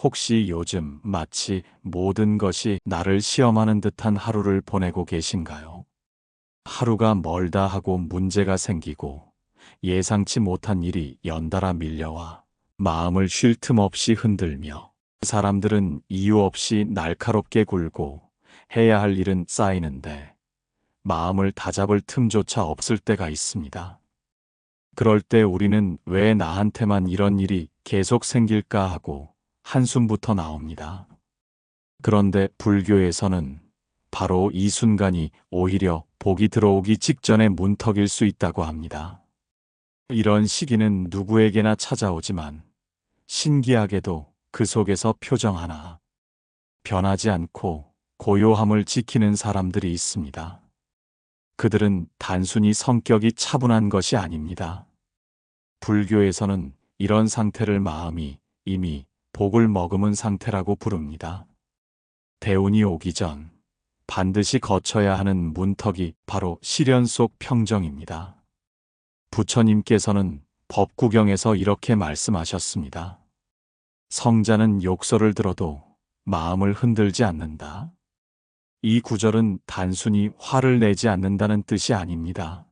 혹시 요즘 마치 모든 것이 나를 시험하는 듯한 하루를 보내고 계신가요? 하루가 멀다 하고 문제가 생기고 예상치 못한 일이 연달아 밀려와 마음을 쉴 틈 없이 흔들며 사람들은 이유 없이 날카롭게 굴고 해야 할 일은 쌓이는데 마음을 다잡을 틈조차 없을 때가 있습니다. 그럴 때 우리는 왜 나한테만 이런 일이 계속 생길까 하고 한숨부터 나옵니다. 그런데 불교에서는 바로 이 순간이 오히려 복이 들어오기 직전의 문턱일 수 있다고 합니다. 이런 시기는 누구에게나 찾아오지만 신기하게도 그 속에서 표정 하나 변하지 않고 고요함을 지키는 사람들이 있습니다. 그들은 단순히 성격이 차분한 것이 아닙니다. 불교에서는 이런 상태를 마음이 이미 복을 머금은 상태라고 부릅니다. 대운이 오기 전 반드시 거쳐야 하는 문턱이 바로 시련 속 평정입니다. 부처님께서는 법구경에서 이렇게 말씀하셨습니다. 성자는 욕설을 들어도 마음을 흔들지 않는다. 이 구절은 단순히 화를 내지 않는다는 뜻이 아닙니다.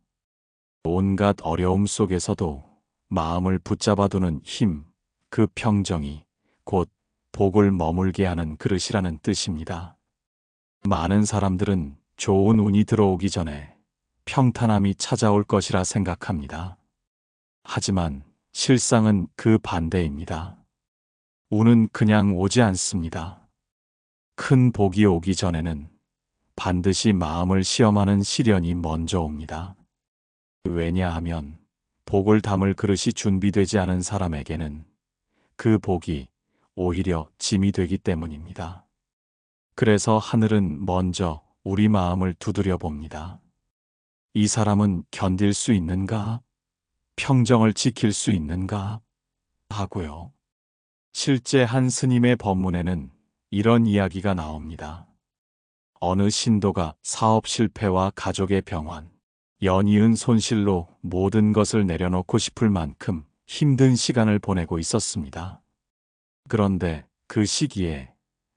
온갖 어려움 속에서도 마음을 붙잡아두는 힘, 그 평정이 곧 복을 머물게 하는 그릇이라는 뜻입니다. 많은 사람들은 좋은 운이 들어오기 전에 평탄함이 찾아올 것이라 생각합니다. 하지만 실상은 그 반대입니다. 운은 그냥 오지 않습니다. 큰 복이 오기 전에는 반드시 마음을 시험하는 시련이 먼저 옵니다. 왜냐하면 복을 담을 그릇이 준비되지 않은 사람에게는 그 복이 오히려 짐이 되기 때문입니다. 그래서 하늘은 먼저 우리 마음을 두드려 봅니다. 이 사람은 견딜 수 있는가? 평정을 지킬 수 있는가? 하고요. 실제 한 스님의 법문에는 이런 이야기가 나옵니다. 어느 신도가 사업 실패와 가족의 병환, 연이은 손실로 모든 것을 내려놓고 싶을 만큼 힘든 시간을 보내고 있었습니다. 그런데 그 시기에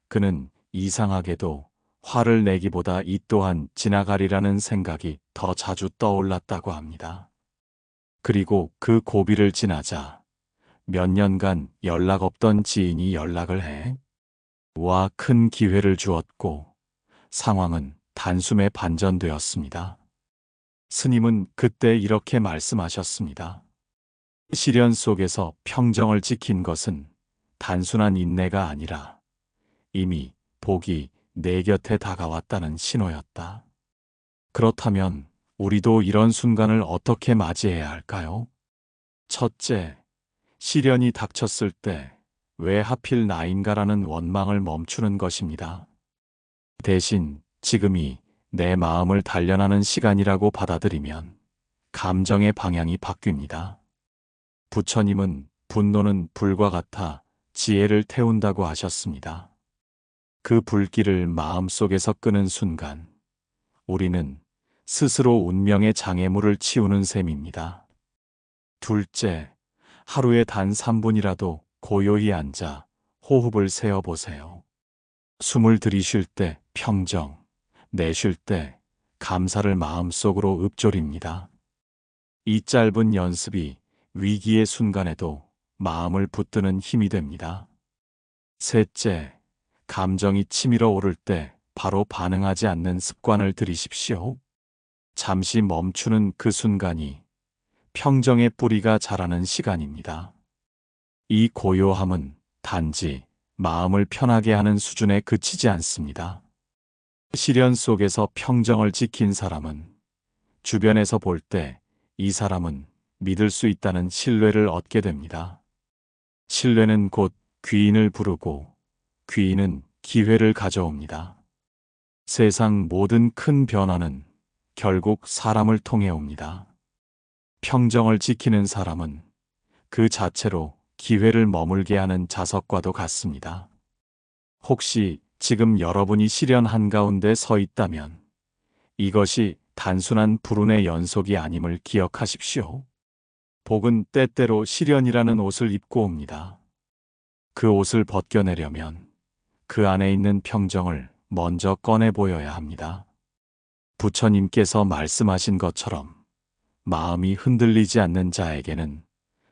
그는 이상하게도 화를 내기보다 이 또한 지나가리라는 생각이 더 자주 떠올랐다고 합니다. 그리고 그 고비를 지나자 몇 년간 연락 없던 지인이 연락을 해 와 큰 기회를 주었고 상황은 단숨에 반전되었습니다. 스님은 그때 이렇게 말씀하셨습니다. 시련 속에서 평정을 지킨 것은 단순한 인내가 아니라 이미 복이 내 곁에 다가왔다는 신호였다. 그렇다면 우리도 이런 순간을 어떻게 맞이해야 할까요? 첫째, 시련이 닥쳤을 때 왜 하필 나인가라는 원망을 멈추는 것입니다. 대신 지금이 내 마음을 단련하는 시간이라고 받아들이면 감정의 방향이 바뀝니다. 부처님은 분노는 불과 같아 지혜를 태운다고 하셨습니다. 그 불길을 마음속에서 끄는 순간 우리는 스스로 운명의 장애물을 치우는 셈입니다. 둘째, 하루에 단 3분이라도 고요히 앉아 호흡을 세어보세요. 숨을 들이쉴 때 평정, 내쉴 때 감사를 마음속으로 읊조립니다. 이 짧은 연습이 위기의 순간에도 마음을 붙드는 힘이 됩니다. 셋째, 감정이 치밀어 오를 때 바로 반응하지 않는 습관을 들이십시오. 잠시 멈추는 그 순간이 평정의 뿌리가 자라는 시간입니다. 이 고요함은 단지 마음을 편하게 하는 수준에 그치지 않습니다. 시련 속에서 평정을 지킨 사람은 주변에서 볼 때 이 사람은 믿을 수 있다는 신뢰를 얻게 됩니다. 신뢰는 곧 귀인을 부르고 귀인은 기회를 가져옵니다. 세상 모든 큰 변화는 결국 사람을 통해 옵니다. 평정을 지키는 사람은 그 자체로 기회를 머물게 하는 자석과도 같습니다. 혹시 지금 여러분이 시련 한가운데 서 있다면 이것이 단순한 불운의 연속이 아님을 기억하십시오. 복은 때때로 시련이라는 옷을 입고 옵니다. 그 옷을 벗겨내려면 그 안에 있는 평정을 먼저 꺼내 보여야 합니다. 부처님께서 말씀하신 것처럼 마음이 흔들리지 않는 자에게는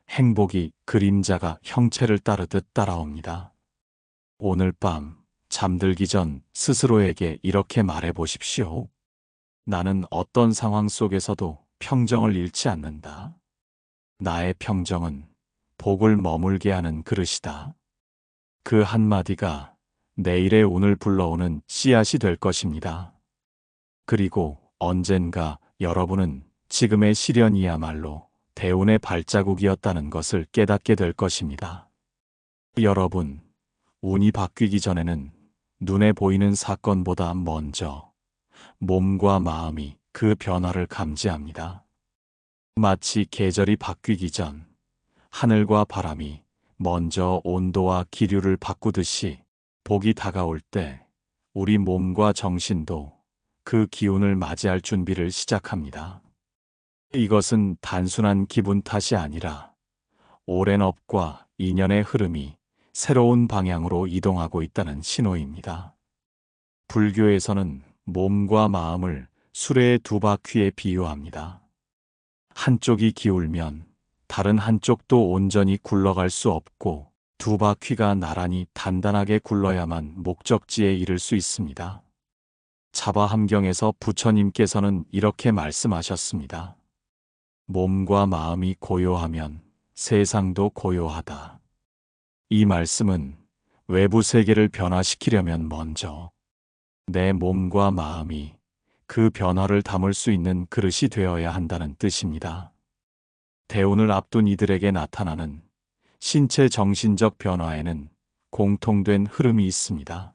행복이 그림자가 형체를 따르듯 따라옵니다. 오늘 밤 잠들기 전 스스로에게 이렇게 말해 보십시오. 나는 어떤 상황 속에서도 평정을 잃지 않는다. 나의 평정은 복을 머물게 하는 그릇이다. 그 한마디가 내일의 운을 불러오는 씨앗이 될 것입니다. 그리고 언젠가 여러분은 지금의 시련이야말로 대운의 발자국이었다는 것을 깨닫게 될 것입니다. 여러분, 운이 바뀌기 전에는 눈에 보이는 사건보다 먼저 몸과 마음이 그 변화를 감지합니다. 마치 계절이 바뀌기 전 하늘과 바람이 먼저 온도와 기류를 바꾸듯이 복이 다가올 때 우리 몸과 정신도 그 기운을 맞이할 준비를 시작합니다. 이것은 단순한 기분 탓이 아니라 오랜 업과 인연의 흐름이 새로운 방향으로 이동하고 있다는 신호입니다. 불교에서는 몸과 마음을 수레의 두 바퀴에 비유합니다. 한쪽이 기울면 다른 한쪽도 온전히 굴러갈 수 없고 두 바퀴가 나란히 단단하게 굴러야만 목적지에 이를 수 있습니다. 자바함경에서 부처님께서는 이렇게 말씀하셨습니다. 몸과 마음이 고요하면 세상도 고요하다. 이 말씀은 외부 세계를 변화시키려면 먼저 내 몸과 마음이 그 변화를 담을 수 있는 그릇이 되어야 한다는 뜻입니다. 대운을 앞둔 이들에게 나타나는 신체 정신적 변화에는 공통된 흐름이 있습니다.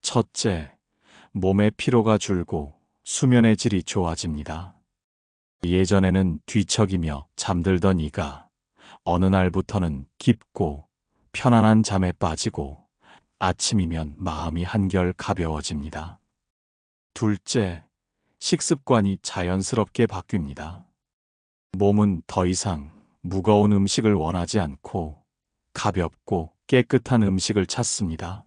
첫째, 몸의 피로가 줄고 수면의 질이 좋아집니다. 예전에는 뒤척이며 잠들던 이가 어느 날부터는 깊고 편안한 잠에 빠지고 아침이면 마음이 한결 가벼워집니다. 둘째, 식습관이 자연스럽게 바뀝니다. 몸은 더 이상 무거운 음식을 원하지 않고 가볍고 깨끗한 음식을 찾습니다.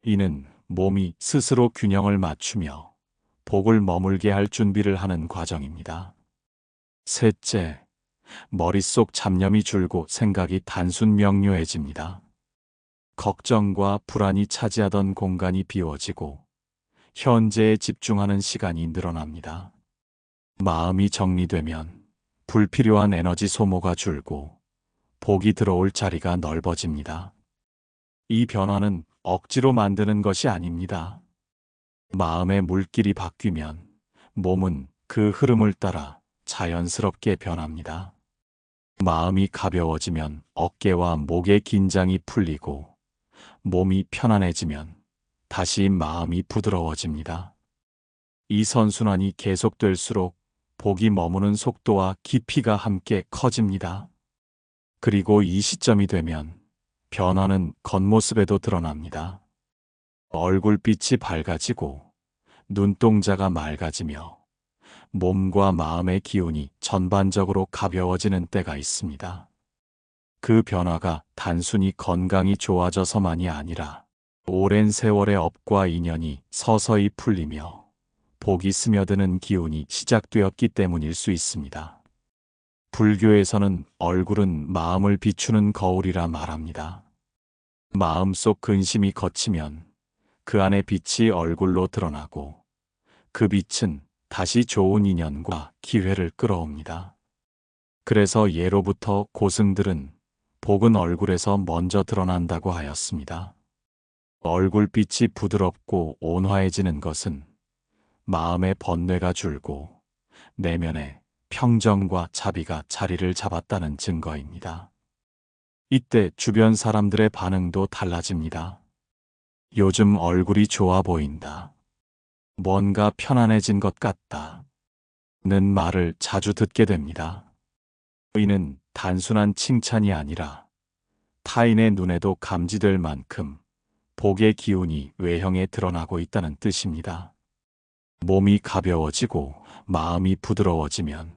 이는 몸이 스스로 균형을 맞추며 복을 머물게 할 준비를 하는 과정입니다. 셋째, 머릿속 잡념이 줄고 생각이 단순 명료해집니다. 걱정과 불안이 차지하던 공간이 비워지고 현재에 집중하는 시간이 늘어납니다. 마음이 정리되면 불필요한 에너지 소모가 줄고 복이 들어올 자리가 넓어집니다. 이 변화는 억지로 만드는 것이 아닙니다. 마음의 물길이 바뀌면 몸은 그 흐름을 따라 자연스럽게 변합니다. 마음이 가벼워지면 어깨와 목의 긴장이 풀리고 몸이 편안해지면 다시 마음이 부드러워집니다. 이 선순환이 계속될수록 복이 머무는 속도와 깊이가 함께 커집니다. 그리고 이 시점이 되면 변화는 겉모습에도 드러납니다. 얼굴빛이 밝아지고 눈동자가 맑아지며 몸과 마음의 기운이 전반적으로 가벼워지는 때가 있습니다. 그 변화가 단순히 건강이 좋아져서만이 아니라 오랜 세월의 업과 인연이 서서히 풀리며 복이 스며드는 기운이 시작되었기 때문일 수 있습니다. 불교에서는 얼굴은 마음을 비추는 거울이라 말합니다. 마음속 근심이 걷히면 그 안의 빛이 얼굴로 드러나고 그 빛은 다시 좋은 인연과 기회를 끌어옵니다. 그래서 예로부터 고승들은 복은 얼굴에서 먼저 드러난다고 하였습니다. 얼굴빛이 부드럽고 온화해지는 것은 마음의 번뇌가 줄고 내면에 평정과 자비가 자리를 잡았다는 증거입니다. 이때 주변 사람들의 반응도 달라집니다. 요즘 얼굴이 좋아 보인다. 뭔가 편안해진 것 같다. 는 말을 자주 듣게 됩니다. 이는 단순한 칭찬이 아니라 타인의 눈에도 감지될 만큼 복의 기운이 외형에 드러나고 있다는 뜻입니다. 몸이 가벼워지고 마음이 부드러워지면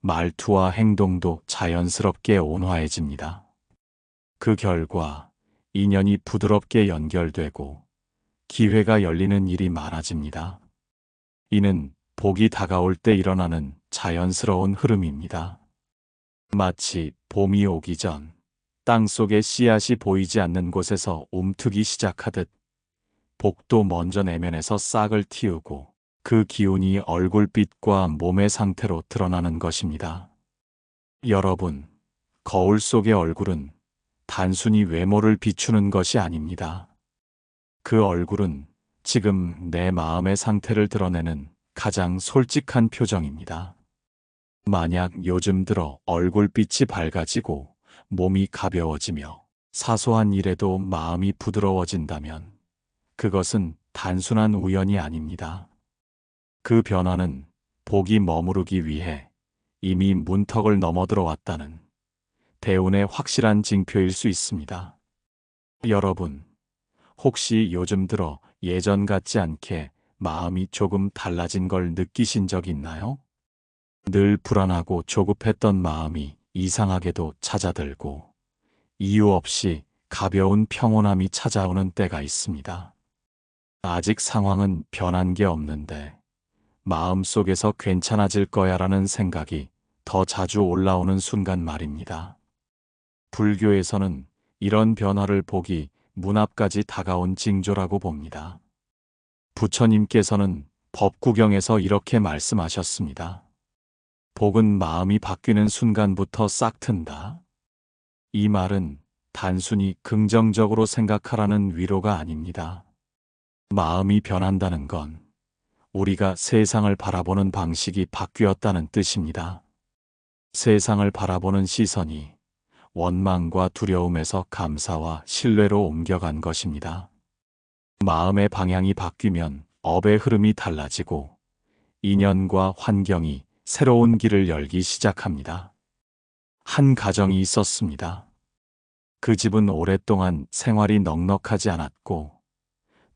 말투와 행동도 자연스럽게 온화해집니다. 그 결과 인연이 부드럽게 연결되고 기회가 열리는 일이 많아집니다. 이는 복이 다가올 때 일어나는 자연스러운 흐름입니다. 마치 봄이 오기 전 땅속에 씨앗이 보이지 않는 곳에서 움트기 시작하듯 복도 먼저 내면에서 싹을 틔우고 그 기운이 얼굴빛과 몸의 상태로 드러나는 것입니다. 여러분, 거울 속의 얼굴은 단순히 외모를 비추는 것이 아닙니다. 그 얼굴은 지금 내 마음의 상태를 드러내는 가장 솔직한 표정입니다. 만약 요즘 들어 얼굴빛이 밝아지고 몸이 가벼워지며 사소한 일에도 마음이 부드러워진다면 그것은 단순한 우연이 아닙니다. 그 변화는 복이 머무르기 위해 이미 문턱을 넘어들어왔다는 대운의 확실한 징표일 수 있습니다. 여러분, 혹시 요즘 들어 예전 같지 않게 마음이 조금 달라진 걸 느끼신 적 있나요? 늘 불안하고 조급했던 마음이 이상하게도 찾아들고 이유 없이 가벼운 평온함이 찾아오는 때가 있습니다. 아직 상황은 변한 게 없는데 마음속에서 괜찮아질 거야라는 생각이 더 자주 올라오는 순간 말입니다. 불교에서는 이런 변화를 복이 문 앞까지 다가온 징조라고 봅니다. 부처님께서는 법구경에서 이렇게 말씀하셨습니다. 복은 마음이 바뀌는 순간부터 싹 튼다. 이 말은 단순히 긍정적으로 생각하라는 위로가 아닙니다. 마음이 변한다는 건 우리가 세상을 바라보는 방식이 바뀌었다는 뜻입니다. 세상을 바라보는 시선이 원망과 두려움에서 감사와 신뢰로 옮겨간 것입니다. 마음의 방향이 바뀌면 업의 흐름이 달라지고 인연과 환경이 새로운 길을 열기 시작합니다. 한 가정이 있었습니다. 그 집은 오랫동안 생활이 넉넉하지 않았고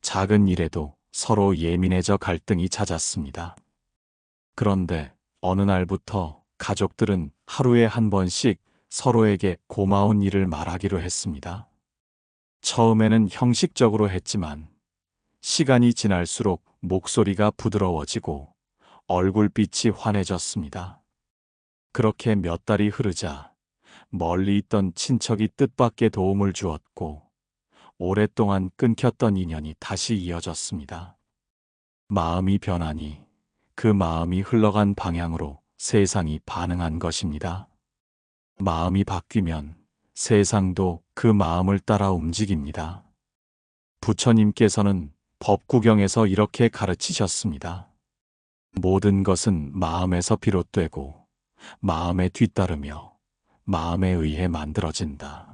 작은 일에도 서로 예민해져 갈등이 잦았습니다. 그런데 어느 날부터 가족들은 하루에 한 번씩 서로에게 고마운 일을 말하기로 했습니다. 처음에는 형식적으로 했지만 시간이 지날수록 목소리가 부드러워지고 얼굴빛이 환해졌습니다. 그렇게 몇 달이 흐르자 멀리 있던 친척이 뜻밖의 도움을 주었고 오랫동안 끊겼던 인연이 다시 이어졌습니다. 마음이 변하니 그 마음이 흘러간 방향으로 세상이 반응한 것입니다. 마음이 바뀌면 세상도 그 마음을 따라 움직입니다. 부처님께서는 법구경에서 이렇게 가르치셨습니다. 모든 것은 마음에서 비롯되고 마음에 뒤따르며 마음에 의해 만들어진다.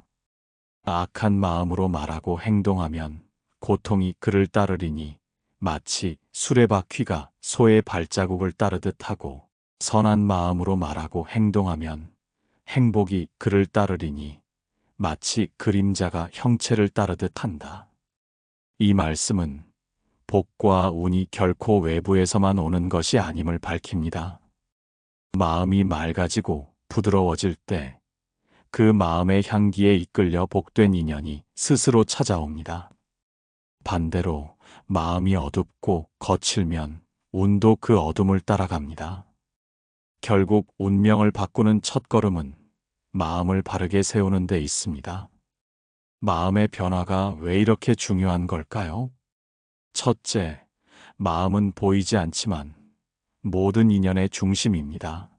악한 마음으로 말하고 행동하면 고통이 그를 따르리니 마치 수레바퀴가 소의 발자국을 따르듯 하고 선한 마음으로 말하고 행동하면 행복이 그를 따르리니 마치 그림자가 형체를 따르듯 한다. 이 말씀은 복과 운이 결코 외부에서만 오는 것이 아님을 밝힙니다. 마음이 맑아지고 부드러워질 때 그 마음의 향기에 이끌려 복된 인연이 스스로 찾아옵니다. 반대로 마음이 어둡고 거칠면 운도 그 어둠을 따라갑니다. 결국 운명을 바꾸는 첫걸음은 마음을 바르게 세우는 데 있습니다. 마음의 변화가 왜 이렇게 중요한 걸까요? 첫째, 마음은 보이지 않지만 모든 인연의 중심입니다.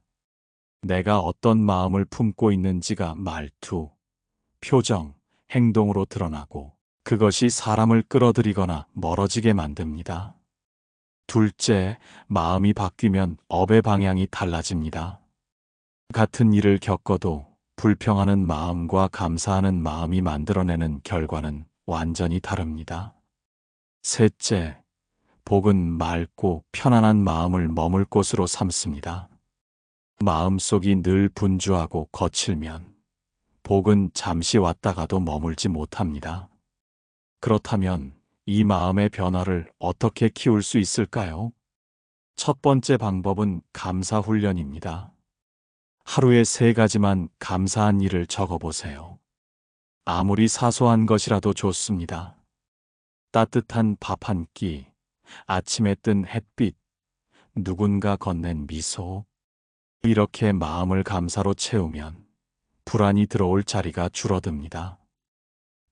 내가 어떤 마음을 품고 있는지가 말투, 표정, 행동으로 드러나고 그것이 사람을 끌어들이거나 멀어지게 만듭니다. 둘째, 마음이 바뀌면 업의 방향이 달라집니다. 같은 일을 겪어도 불평하는 마음과 감사하는 마음이 만들어내는 결과는 완전히 다릅니다. 셋째, 복은 맑고 편안한 마음을 머물 곳으로 삼습니다. 마음속이 늘 분주하고 거칠면 복은 잠시 왔다가도 머물지 못합니다. 그렇다면 이 마음의 변화를 어떻게 키울 수 있을까요? 첫 번째 방법은 감사 훈련입니다. 하루에 3가지만 감사한 일을 적어보세요. 아무리 사소한 것이라도 좋습니다. 따뜻한 밥 한 끼, 아침에 뜬 햇빛, 누군가 건넨 미소. 이렇게 마음을 감사로 채우면 불안이 들어올 자리가 줄어듭니다.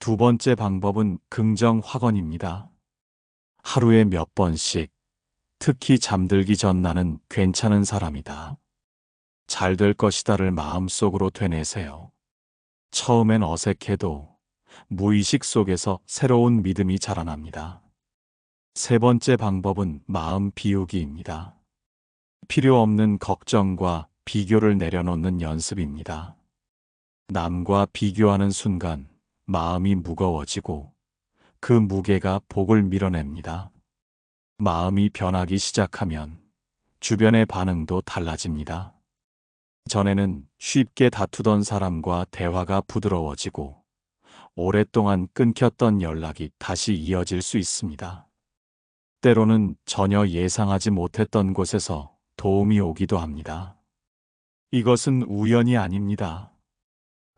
두 번째 방법은 긍정 확언입니다. 하루에 몇 번씩, 특히 잠들기 전 나는 괜찮은 사람이다. 잘 될 것이다를 마음속으로 되뇌세요. 처음엔 어색해도 무의식 속에서 새로운 믿음이 자라납니다. 세 번째 방법은 마음 비우기입니다. 필요 없는 걱정과 비교를 내려놓는 연습입니다. 남과 비교하는 순간 마음이 무거워지고 그 무게가 복을 밀어냅니다. 마음이 변하기 시작하면 주변의 반응도 달라집니다. 전에는 쉽게 다투던 사람과 대화가 부드러워지고 오랫동안 끊겼던 연락이 다시 이어질 수 있습니다. 때로는 전혀 예상하지 못했던 곳에서 도움이 오기도 합니다. 이것은 우연이 아닙니다.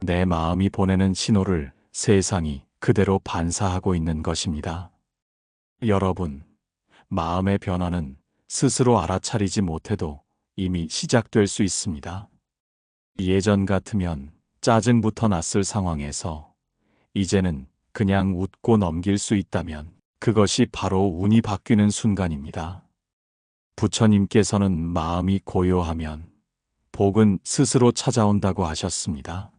내 마음이 보내는 신호를 세상이 그대로 반사하고 있는 것입니다. 여러분, 마음의 변화는 스스로 알아차리지 못해도 이미 시작될 수 있습니다. 예전 같으면 짜증부터 났을 상황에서 이제는 그냥 웃고 넘길 수 있다면 그것이 바로 운이 바뀌는 순간입니다. 부처님께서는 마음이 고요하면 복은 스스로 찾아온다고 하셨습니다.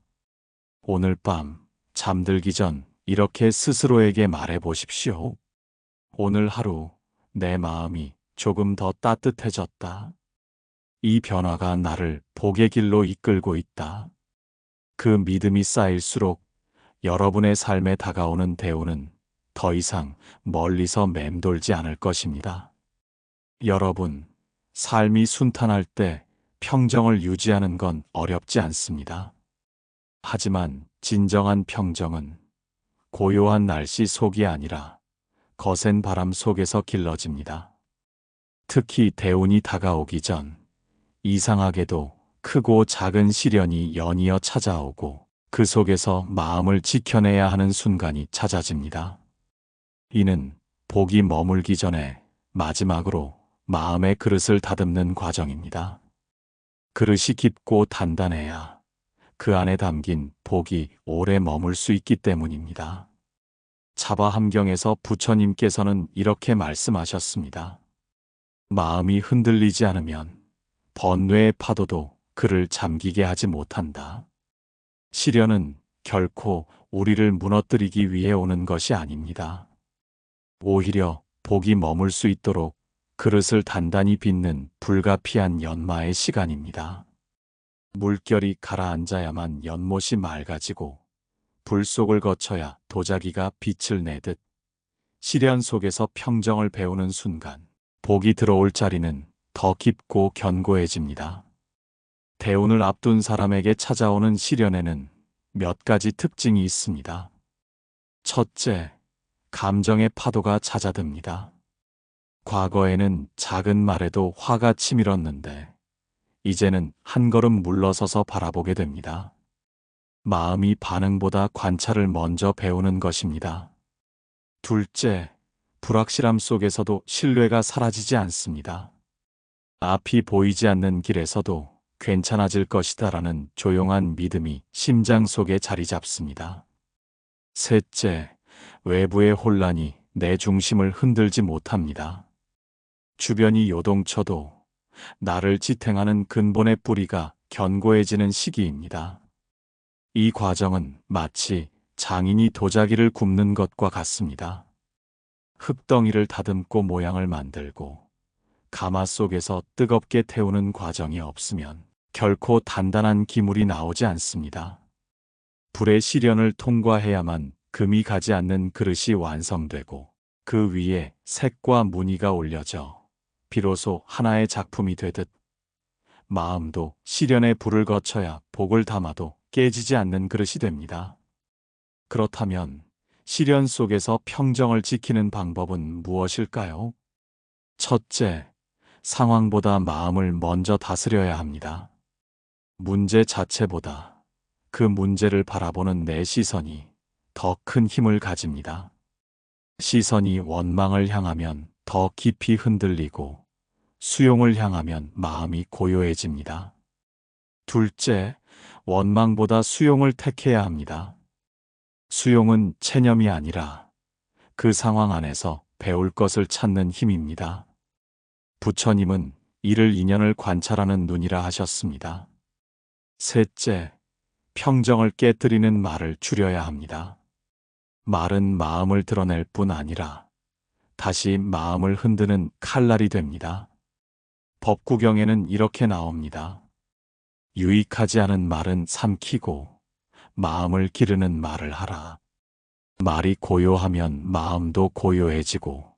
오늘 밤 잠들기 전 이렇게 스스로에게 말해 보십시오. 오늘 하루 내 마음이 조금 더 따뜻해졌다. 이 변화가 나를 복의 길로 이끌고 있다. 그 믿음이 쌓일수록 여러분의 삶에 다가오는 대우는 더 이상 멀리서 맴돌지 않을 것입니다. 여러분, 삶이 순탄할 때 평정을 유지하는 건 어렵지 않습니다. 하지만 진정한 평정은 고요한 날씨 속이 아니라 거센 바람 속에서 길러집니다. 특히 대운이 다가오기 전 이상하게도 크고 작은 시련이 연이어 찾아오고 그 속에서 마음을 지켜내야 하는 순간이 찾아집니다. 이는 복이 머물기 전에 마지막으로 마음의 그릇을 다듬는 과정입니다. 그릇이 깊고 단단해야 그 안에 담긴 복이 오래 머물 수 있기 때문입니다. 차바함경에서 부처님께서는 이렇게 말씀하셨습니다. 마음이 흔들리지 않으면 번뇌의 파도도 그를 잠기게 하지 못한다. 시련은 결코 우리를 무너뜨리기 위해 오는 것이 아닙니다. 오히려 복이 머물 수 있도록 그릇을 단단히 빚는 불가피한 연마의 시간입니다. 물결이 가라앉아야만 연못이 맑아지고 불 속을 거쳐야 도자기가 빛을 내듯 시련 속에서 평정을 배우는 순간 복이 들어올 자리는 더 깊고 견고해집니다. 대운을 앞둔 사람에게 찾아오는 시련에는 몇 가지 특징이 있습니다. 첫째, 감정의 파도가 잦아듭니다. 과거에는 작은 말에도 화가 치밀었는데 이제는 한 걸음 물러서서 바라보게 됩니다. 마음이 반응보다 관찰을 먼저 배우는 것입니다. 둘째, 불확실함 속에서도 신뢰가 사라지지 않습니다. 앞이 보이지 않는 길에서도 괜찮아질 것이다라는 조용한 믿음이 심장 속에 자리 잡습니다. 셋째, 외부의 혼란이 내 중심을 흔들지 못합니다. 주변이 요동쳐도 나를 지탱하는 근본의 뿌리가 견고해지는 시기입니다. 이 과정은 마치 장인이 도자기를 굽는 것과 같습니다. 흙덩이를 다듬고 모양을 만들고 가마 속에서 뜨겁게 태우는 과정이 없으면 결코 단단한 기물이 나오지 않습니다. 불의 시련을 통과해야만 금이 가지 않는 그릇이 완성되고 그 위에 색과 무늬가 올려져 비로소 하나의 작품이 되듯 마음도 시련의 불을 거쳐야 복을 담아도 깨지지 않는 그릇이 됩니다. 그렇다면 시련 속에서 평정을 지키는 방법은 무엇일까요? 첫째, 상황보다 마음을 먼저 다스려야 합니다. 문제 자체보다 그 문제를 바라보는 내 시선이 더 큰 힘을 가집니다. 시선이 원망을 향하면 더 깊이 흔들리고 수용을 향하면 마음이 고요해집니다. 둘째, 원망보다 수용을 택해야 합니다. 수용은 체념이 아니라 그 상황 안에서 배울 것을 찾는 힘입니다. 부처님은 이를 인연을 관찰하는 눈이라 하셨습니다. 셋째, 평정을 깨뜨리는 말을 줄여야 합니다. 말은 마음을 드러낼 뿐 아니라 다시 마음을 흔드는 칼날이 됩니다. 법구경에는 이렇게 나옵니다. 유익하지 않은 말은 삼키고 마음을 기르는 말을 하라. 말이 고요하면 마음도 고요해지고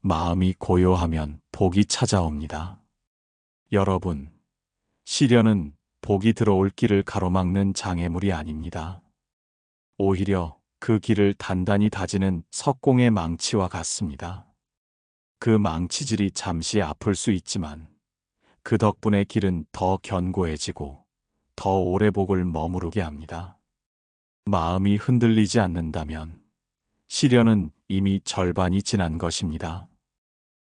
마음이 고요하면 복이 찾아옵니다. 여러분, 시련은 복이 들어올 길을 가로막는 장애물이 아닙니다. 오히려 그 길을 단단히 다지는 석공의 망치와 같습니다. 그 망치질이 잠시 아플 수 있지만 그 덕분에 길은 더 견고해지고 더 오래 복을 머무르게 합니다. 마음이 흔들리지 않는다면 시련은 이미 절반이 지난 것입니다.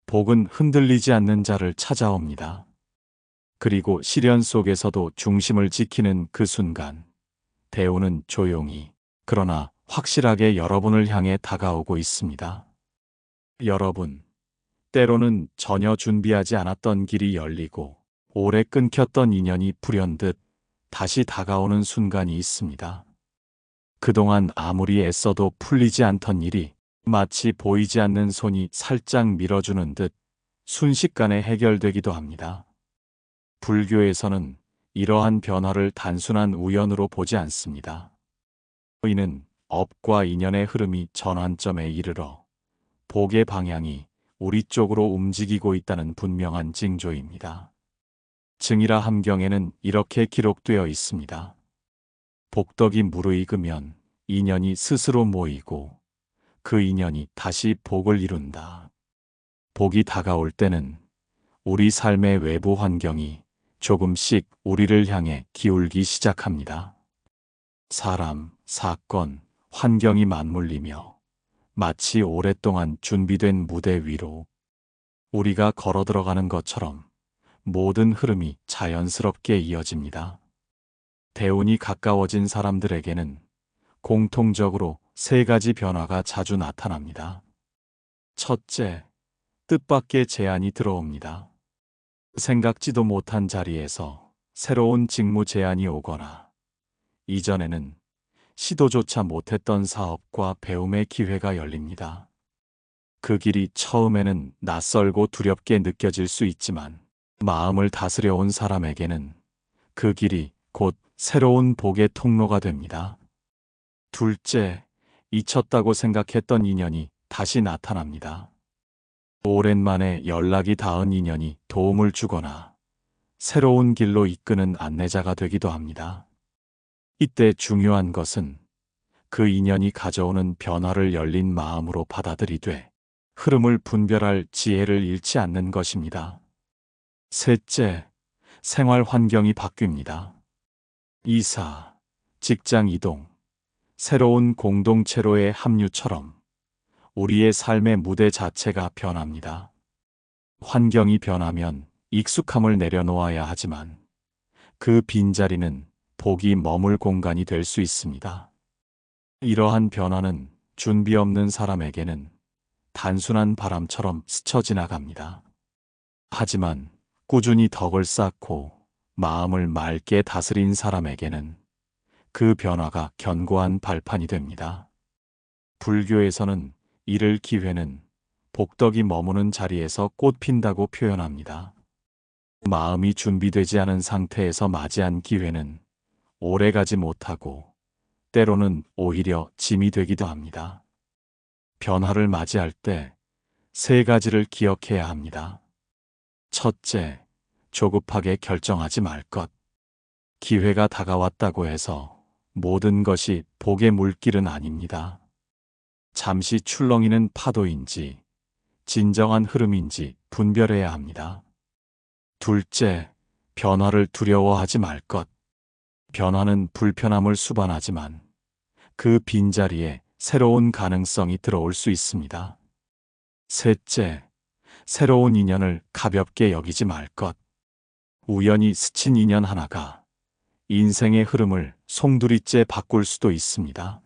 복은 흔들리지 않는 자를 찾아옵니다. 그리고 시련 속에서도 중심을 지키는 그 순간, 대우는 조용히, 그러나 확실하게 여러분을 향해 다가오고 있습니다. 여러분, 때로는 전혀 준비하지 않았던 길이 열리고 오래 끊겼던 인연이 불현듯 다시 다가오는 순간이 있습니다. 그동안 아무리 애써도 풀리지 않던 일이 마치 보이지 않는 손이 살짝 밀어주는 듯 순식간에 해결되기도 합니다. 불교에서는 이러한 변화를 단순한 우연으로 보지 않습니다. 이는 업과 인연의 흐름이 전환점에 이르러 복의 방향이 우리 쪽으로 움직이고 있다는 분명한 징조입니다. 증이라 함경에는 이렇게 기록되어 있습니다. 복덕이 무르익으면 인연이 스스로 모이고 그 인연이 다시 복을 이룬다. 복이 다가올 때는 우리 삶의 외부 환경이 조금씩 우리를 향해 기울기 시작합니다. 사람, 사건, 환경이 맞물리며 마치 오랫동안 준비된 무대 위로 우리가 걸어 들어가는 것처럼 모든 흐름이 자연스럽게 이어집니다. 대운이 가까워진 사람들에게는 공통적으로 세 가지 변화가 자주 나타납니다. 첫째, 뜻밖의 제안이 들어옵니다. 생각지도 못한 자리에서 새로운 직무 제안이 오거나 이전에는 시도조차 못했던 사업과 배움의 기회가 열립니다. 그 길이 처음에는 낯설고 두렵게 느껴질 수 있지만 마음을 다스려 온 사람에게는 그 길이 곧 새로운 복의 통로가 됩니다. 둘째, 잊혔다고 생각했던 인연이 다시 나타납니다. 오랜만에 연락이 닿은 인연이 도움을 주거나 새로운 길로 이끄는 안내자가 되기도 합니다. 이때 중요한 것은 그 인연이 가져오는 변화를 열린 마음으로 받아들이되 흐름을 분별할 지혜를 잃지 않는 것입니다. 셋째, 생활 환경이 바뀝니다. 이사, 직장 이동, 새로운 공동체로의 합류처럼 우리의 삶의 무대 자체가 변합니다. 환경이 변하면 익숙함을 내려놓아야 하지만 그 빈자리는 복이 머물 공간이 될 수 있습니다. 이러한 변화는 준비 없는 사람에게는 단순한 바람처럼 스쳐 지나갑니다. 하지만 꾸준히 덕을 쌓고 마음을 맑게 다스린 사람에게는 그 변화가 견고한 발판이 됩니다. 불교에서는 이를 기회는 복덕이 머무는 자리에서 꽃 핀다고 표현합니다. 마음이 준비되지 않은 상태에서 맞이한 기회는 오래가지 못하고 때로는 오히려 짐이 되기도 합니다. 변화를 맞이할 때 세 가지를 기억해야 합니다. 첫째, 조급하게 결정하지 말 것. 기회가 다가왔다고 해서 모든 것이 복의 물길은 아닙니다. 잠시 출렁이는 파도인지 진정한 흐름인지 분별해야 합니다. 둘째, 변화를 두려워하지 말 것. 변화는 불편함을 수반하지만 그 빈자리에 새로운 가능성이 들어올 수 있습니다. 셋째, 새로운 인연을 가볍게 여기지 말 것. 우연히 스친 인연 하나가 인생의 흐름을 송두리째 바꿀 수도 있습니다.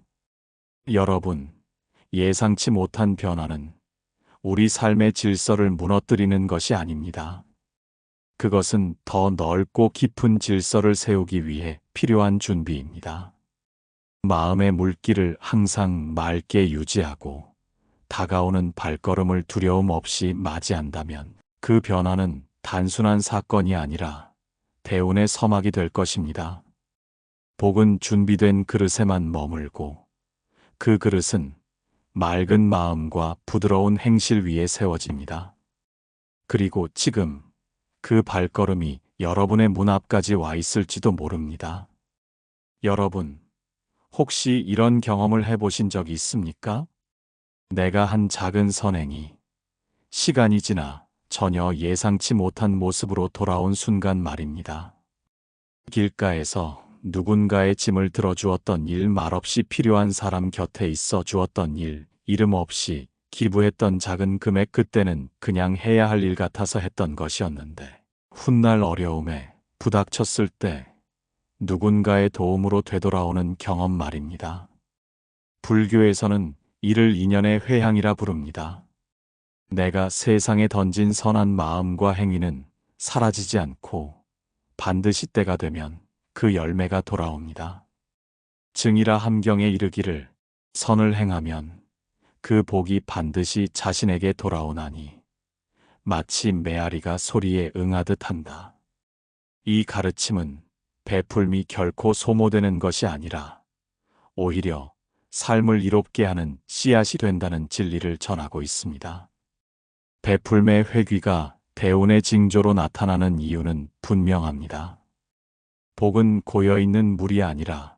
여러분, 예상치 못한 변화는 우리 삶의 질서를 무너뜨리는 것이 아닙니다. 그것은 더 넓고 깊은 질서를 세우기 위해 필요한 준비입니다. 마음의 물길을 항상 맑게 유지하고 다가오는 발걸음을 두려움 없이 맞이한다면 그 변화는 단순한 사건이 아니라 대운의 서막이 될 것입니다. 복은 준비된 그릇에만 머물고 그 그릇은 맑은 마음과 부드러운 행실 위에 세워집니다. 그리고 지금 그 발걸음이 여러분의 문 앞까지 와 있을지도 모릅니다. 여러분, 혹시 이런 경험을 해보신 적이 있습니까? 내가 한 작은 선행이 시간이 지나 전혀 예상치 못한 모습으로 돌아온 순간 말입니다. 길가에서 누군가의 짐을 들어주었던 일, 말없이 필요한 사람 곁에 있어 주었던 일, 이름 없이 기부했던 작은 금액, 그때는 그냥 해야 할 일 같아서 했던 것이었는데 훗날 어려움에 부닥쳤을 때 누군가의 도움으로 되돌아오는 경험 말입니다. 불교에서는 이를 인연의 회향이라 부릅니다. 내가 세상에 던진 선한 마음과 행위는 사라지지 않고 반드시 때가 되면 그 열매가 돌아옵니다. 증이라 함경에 이르기를 선을 행하면 그 복이 반드시 자신에게 돌아오나니 마치 메아리가 소리에 응하듯 한다. 이 가르침은 베풀미 결코 소모되는 것이 아니라 오히려 삶을 이롭게 하는 씨앗이 된다는 진리를 전하고 있습니다. 베풀매의 회귀가 대운의 징조로 나타나는 이유는 분명합니다. 복은 고여있는 물이 아니라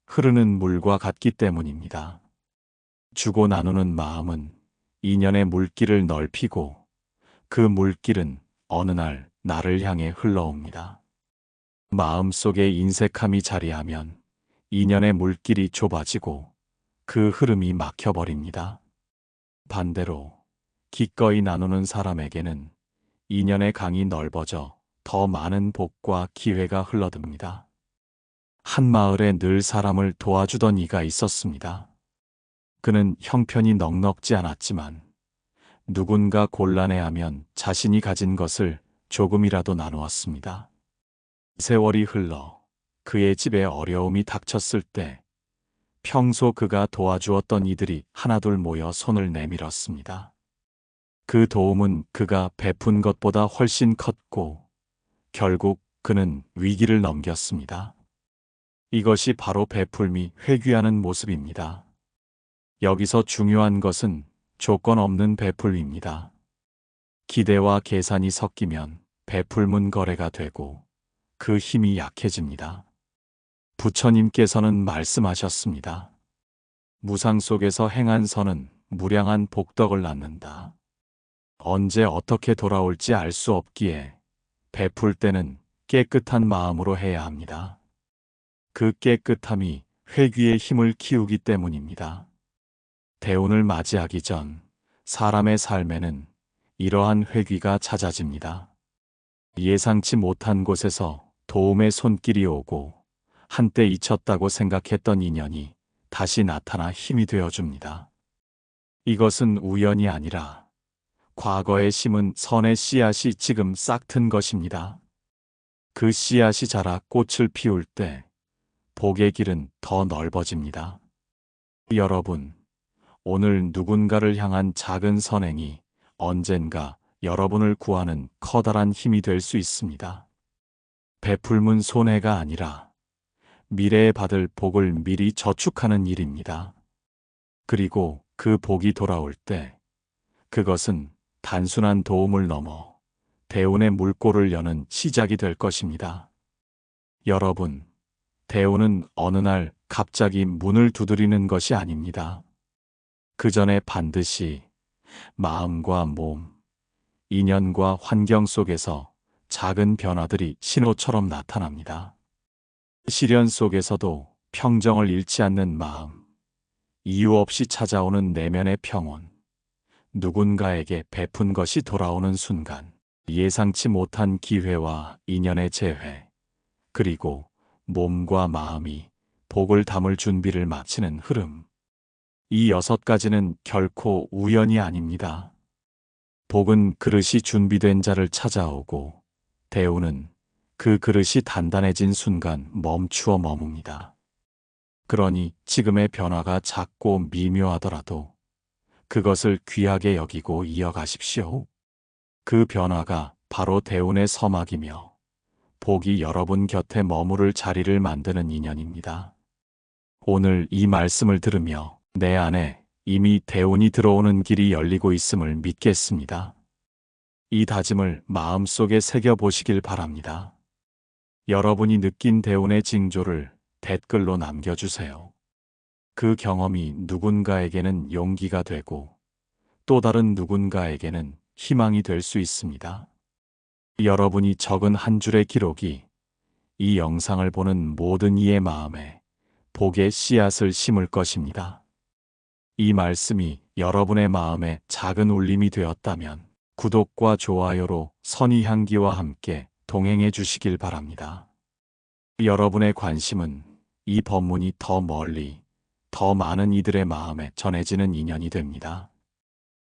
흐르는 물과 같기 때문입니다. 주고 나누는 마음은 인연의 물길을 넓히고 그 물길은 어느 날 나를 향해 흘러옵니다. 마음속에 인색함이 자리하면 인연의 물길이 좁아지고 그 흐름이 막혀버립니다. 반대로 기꺼이 나누는 사람에게는 인연의 강이 넓어져 더 많은 복과 기회가 흘러듭니다. 한 마을에 늘 사람을 도와주던 이가 있었습니다. 그는 형편이 넉넉지 않았지만 누군가 곤란해하면 자신이 가진 것을 조금이라도 나누었습니다. 세월이 흘러 그의 집에 어려움이 닥쳤을 때 평소 그가 도와주었던 이들이 하나둘 모여 손을 내밀었습니다. 그 도움은 그가 베푼 것보다 훨씬 컸고 결국 그는 위기를 넘겼습니다. 이것이 바로 베풀미 회귀하는 모습입니다. 여기서 중요한 것은 조건 없는 베풀입니다. 기대와 계산이 섞이면 베풀문 거래가 되고 그 힘이 약해집니다. 부처님께서는 말씀하셨습니다. 무상 속에서 행한 선은 무량한 복덕을 낳는다. 언제 어떻게 돌아올지 알 수 없기에 베풀 때는 깨끗한 마음으로 해야 합니다. 그 깨끗함이 회귀의 힘을 키우기 때문입니다. 대운을 맞이하기 전 사람의 삶에는 이러한 회귀가 잦아집니다. 예상치 못한 곳에서 도움의 손길이 오고 한때 잊혔다고 생각했던 인연이 다시 나타나 힘이 되어줍니다. 이것은 우연이 아니라 과거에 심은 선의 씨앗이 지금 싹튼 것입니다. 그 씨앗이 자라 꽃을 피울 때 복의 길은 더 넓어집니다. 여러분, 오늘 누군가를 향한 작은 선행이 언젠가 여러분을 구하는 커다란 힘이 될 수 있습니다. 베풀문 손해가 아니라 미래에 받을 복을 미리 저축하는 일입니다. 그리고 그 복이 돌아올 때 그것은 단순한 도움을 넘어 대운의 물꼬를 여는 시작이 될 것입니다. 여러분, 대운은 어느 날 갑자기 문을 두드리는 것이 아닙니다. 그 전에 반드시 마음과 몸, 인연과 환경 속에서 작은 변화들이 신호처럼 나타납니다. 시련 속에서도 평정을 잃지 않는 마음, 이유 없이 찾아오는 내면의 평온, 누군가에게 베푼 것이 돌아오는 순간, 예상치 못한 기회와 인연의 재회, 그리고 몸과 마음이 복을 담을 준비를 마치는 흐름. 이 6가지는 결코 우연이 아닙니다. 복은 그릇이 준비된 자를 찾아오고, 대우는 그 그릇이 단단해진 순간 멈추어 머뭅니다. 그러니 지금의 변화가 작고 미묘하더라도 그것을 귀하게 여기고 이어가십시오. 그 변화가 바로 대운의 서막이며 복이 여러분 곁에 머무를 자리를 만드는 인연입니다. 오늘 이 말씀을 들으며 내 안에 이미 대운이 들어오는 길이 열리고 있음을 믿겠습니다. 이 다짐을 마음속에 새겨보시길 바랍니다. 여러분이 느낀 대운의 징조를 댓글로 남겨주세요. 그 경험이 누군가에게는 용기가 되고 또 다른 누군가에게는 희망이 될 수 있습니다. 여러분이 적은 한 줄의 기록이 이 영상을 보는 모든 이의 마음에 복의 씨앗을 심을 것입니다. 이 말씀이 여러분의 마음에 작은 울림이 되었다면 구독과 좋아요로 선의 향기와 함께 동행해 주시길 바랍니다. 여러분의 관심은 이 법문이 더 멀리, 더 많은 이들의 마음에 전해지는 인연이 됩니다.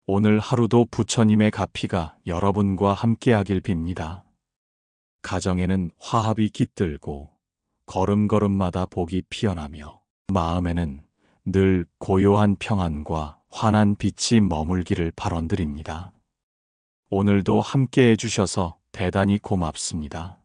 오늘 하루도 부처님의 가피가 여러분과 함께하길 빕니다. 가정에는 화합이 깃들고 걸음걸음마다 복이 피어나며 마음에는 늘 고요한 평안과 환한 빛이 머물기를 발언드립니다. 오늘도 함께해 주셔서 대단히 고맙습니다.